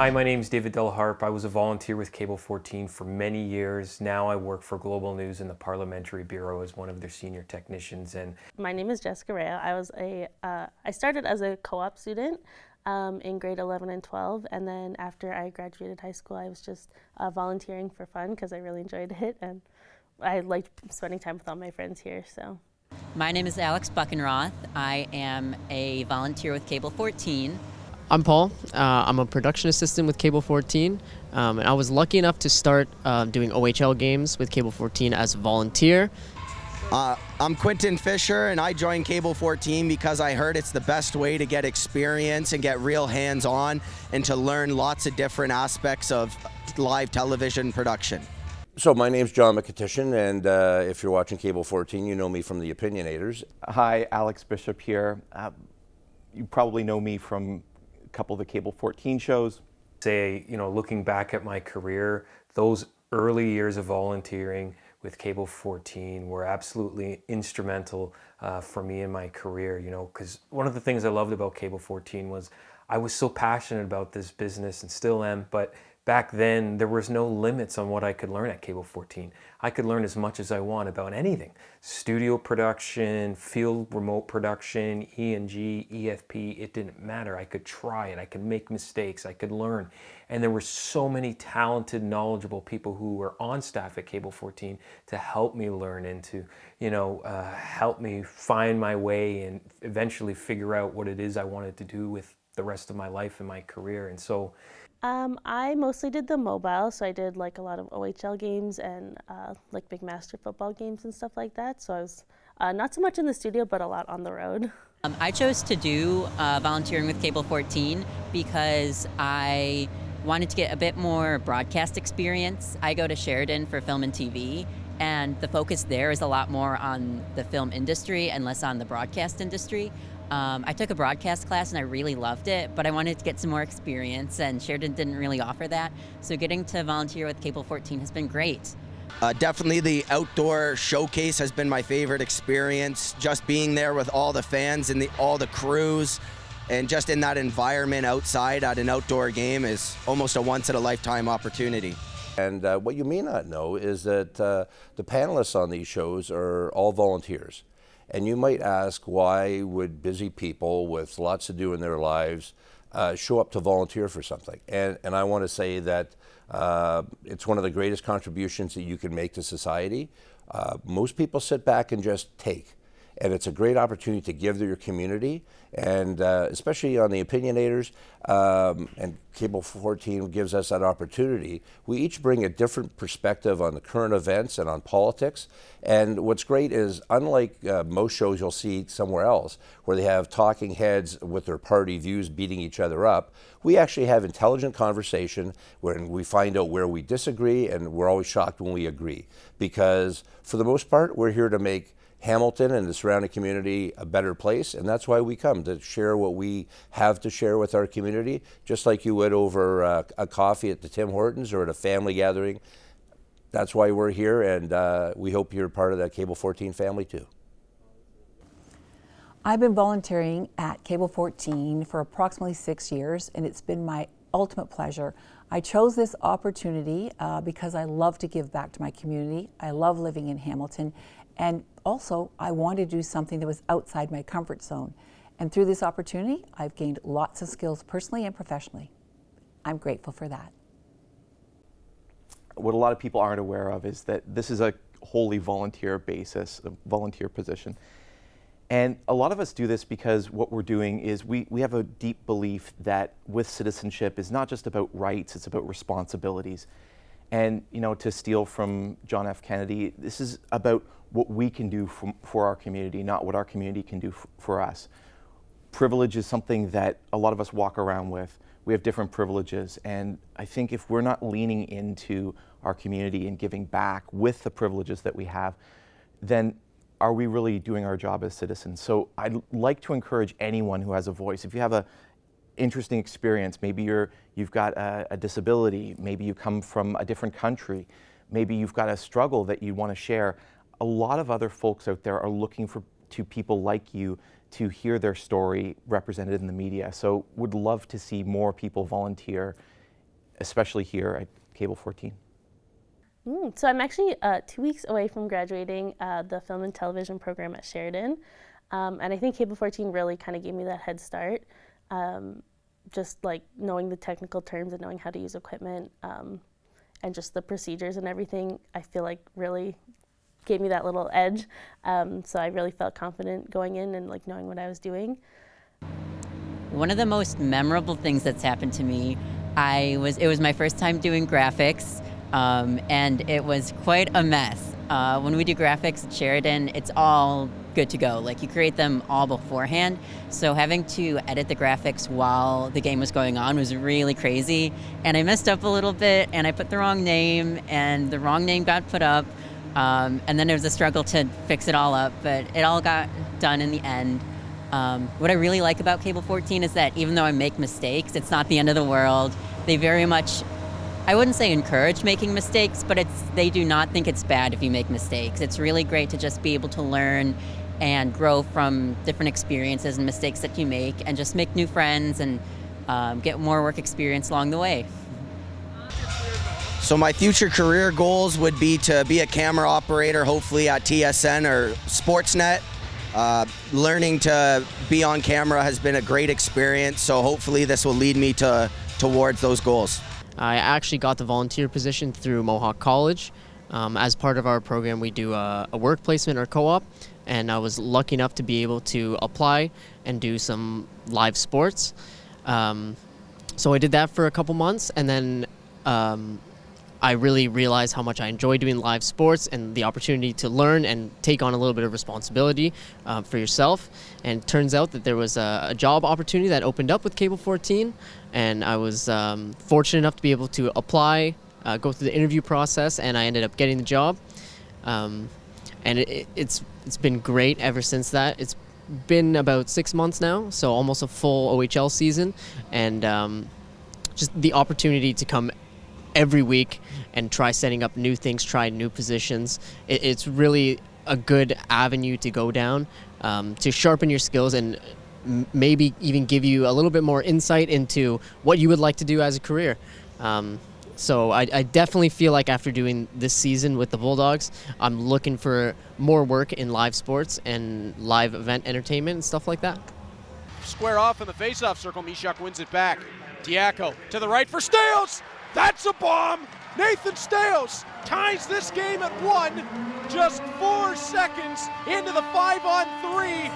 Hi, my name is David Delharp. I was a volunteer with Cable 14 for many years. Now I work for Global News in the Parliamentary Bureau as one of their senior technicians. And my name is Jessica Raya. I started as a co-op student in grade 11 and 12, and then after I graduated high school, I was just volunteering for fun because I really enjoyed it, and I liked spending time with all my friends here. So, my name is Alex Buckenroth. I am a volunteer with Cable 14. I'm Paul. I'm a production assistant with Cable 14, and I was lucky enough to start doing OHL games with Cable 14 as a volunteer. I'm Quentin Fisher, and I joined Cable 14 because I heard it's the best way to get experience and get real hands-on and to learn lots of different aspects of live television production. So my name's John McAtishan, and if you're watching Cable 14, you know me from the Opinionators. Hi, Alex Bishop here. You probably know me from a couple of the Cable 14 shows. Looking back at my career, those early years of volunteering with Cable 14 were absolutely instrumental for me in my career, because one of the things I loved about Cable 14 was I was so passionate about this business and still am, but back then there was no limits on what I could learn at Cable 14. I could learn as much as I want about anything. Studio production, field remote production, E&G, EFP, it didn't matter. I could try it, I could make mistakes, I could learn. And there were so many talented, knowledgeable people who were on staff at Cable 14 to help me learn and to, help me find my way and eventually figure out what it is I wanted to do with the rest of my life and my career. And so I mostly did the mobile, so I did like a lot of OHL games and like big master football games and stuff like that. So I was not so much in the studio, but a lot on the road. I chose to do volunteering with Cable 14 because I wanted to get a bit more broadcast experience. I go to Sheridan for film and TV, and the focus there is a lot more on the film industry and less on the broadcast industry. I took a broadcast class and I really loved it, but I wanted to get some more experience, and Sheridan didn't really offer that. So getting to volunteer with Cable 14 has been great. Definitely the outdoor showcase has been my favorite experience. Just being there with all the fans and all the crews, and just in that environment outside at an outdoor game is almost a once-in-a-lifetime opportunity. And what you may not know is that the panelists on these shows are all volunteers. And you might ask, why would busy people with lots to do in their lives show up to volunteer for something? And I want to say that it's one of the greatest contributions that you can make to society. Most people sit back and just take. And it's a great opportunity to give to your community, and especially on the Opinionators, and Cable 14 gives us that opportunity. We each bring a different perspective on the current events and on politics. And what's great is, unlike most shows you'll see somewhere else, where they have talking heads with their party views beating each other up, we actually have intelligent conversation where we find out where we disagree, and we're always shocked when we agree. Because for the most part, we're here to make Hamilton and the surrounding community a better place, and that's why we come, to share what we have to share with our community, just like you would over a coffee at the Tim Hortons or at a family gathering. That's why we're here, and we hope you're part of that Cable 14 family too. I've been volunteering at Cable 14 for approximately 6 years, and it's been my ultimate pleasure. I chose this opportunity because I love to give back to my community. I love living in Hamilton, and also I wanted to do something that was outside my comfort zone. And through this opportunity, I've gained lots of skills personally and professionally. I'm grateful for that. What a lot of people aren't aware of is that this is a wholly volunteer basis, a volunteer position. And a lot of us do this because what we're doing is we have a deep belief that with citizenship is not just about rights, it's about responsibilities. And to steal from John F. Kennedy, this is about what we can do for our community, not what our community can do for us. Privilege is something that a lot of us walk around with. We have different privileges, and I think if we're not leaning into our community and giving back with the privileges that we have, then are we really doing our job as citizens? So I'd like to encourage anyone who has a voice. If you have a interesting experience, maybe you've got a disability, maybe you come from a different country, maybe you've got a struggle that you want to share, a lot of other folks out there are looking to people like you to hear their story represented in the media. So would love to see more people volunteer especially here at Cable 14? So I'm actually 2 weeks away from graduating the film and television program at Sheridan. And I think Cable 14 really kind of gave me that head start. Just like knowing the technical terms and knowing how to use equipment and just the procedures and everything, I feel like really gave me that little edge. So I really felt confident going in and like knowing what I was doing. One of the most memorable things that's happened to me, it was my first time doing graphics, and it was quite a mess. When we do graphics at Sheridan, it's all good to go. Like, you create them all beforehand. So having to edit the graphics while the game was going on was really crazy. And I messed up a little bit, and I put the wrong name, and the wrong name got put up. And then it was a struggle to fix it all up, but it all got done in the end. What I really like about Cable 14 is that even though I make mistakes, it's not the end of the world. They very much, I wouldn't say encourage making mistakes, but they do not think it's bad if you make mistakes. It's really great to just be able to learn and grow from different experiences and mistakes that you make, and just make new friends and get more work experience along the way. So my future career goals would be to be a camera operator, hopefully at TSN or Sportsnet. Learning to be on camera has been a great experience, so hopefully this will lead me towards those goals. I actually got the volunteer position through Mohawk College. As part of our program, we do a work placement or co-op, and I was lucky enough to be able to apply and do some live sports. So I did that for a couple months, and then I really realized how much I enjoy doing live sports and the opportunity to learn and take on a little bit of responsibility for yourself. And it turns out that there was a job opportunity that opened up with Cable 14, and I was fortunate enough to be able to apply, go through the interview process, and I ended up getting the job. And it's been great ever since that. It's been about 6 months now, so almost a full OHL season, and just the opportunity to come every week and try setting up new things, try new positions. It's really a good avenue to go down to sharpen your skills and maybe even give you a little bit more insight into what you would like to do as a career. So I definitely feel like after doing this season with the Bulldogs, I'm looking for more work in live sports and live event entertainment and stuff like that. Square off in the face-off circle. Mishak wins it back. Diaco to the right for Stales. That's a bomb. Nathan Stales ties this game at 1, just 4 seconds into the 5-on-3.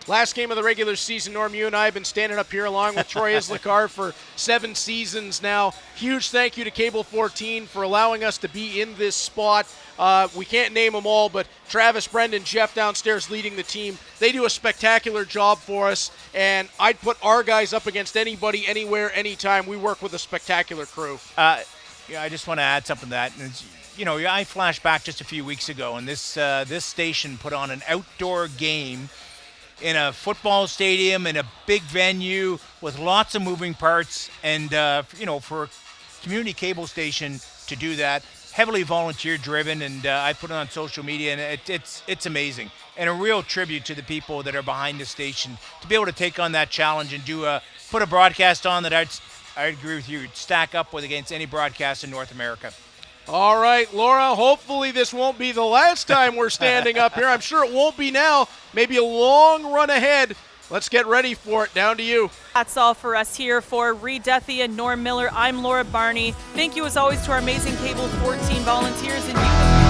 Last game of the regular season, Norm, you and I have been standing up here along with Troy Islikar for 7 seasons now. Huge thank you to Cable 14 for allowing us to be in this spot. We can't name them all, but Travis, Brendan, Jeff downstairs leading the team. They do a spectacular job for us, and I'd put our guys up against anybody, anywhere, anytime. We work with a spectacular crew. Yeah, I just want to add something to that. You know, I flash back just a few weeks ago, and this station put on an outdoor game in a football stadium in a big venue with lots of moving parts, and you know, for a community cable station to do that, heavily volunteer driven, and I put it on social media, and it's amazing, and a real tribute to the people that are behind the station to be able to take on that challenge and put a broadcast on that I agree with you, stack up with against any broadcast in North America. All right, Laura, hopefully this won't be the last time we're standing up here. I'm sure it won't be now. Maybe a long run ahead. Let's get ready for it. Down to you. That's all for us here. For Reed Duffy and Norm Miller, I'm Laura Barney. Thank you as always to our amazing Cable 14 volunteers and you.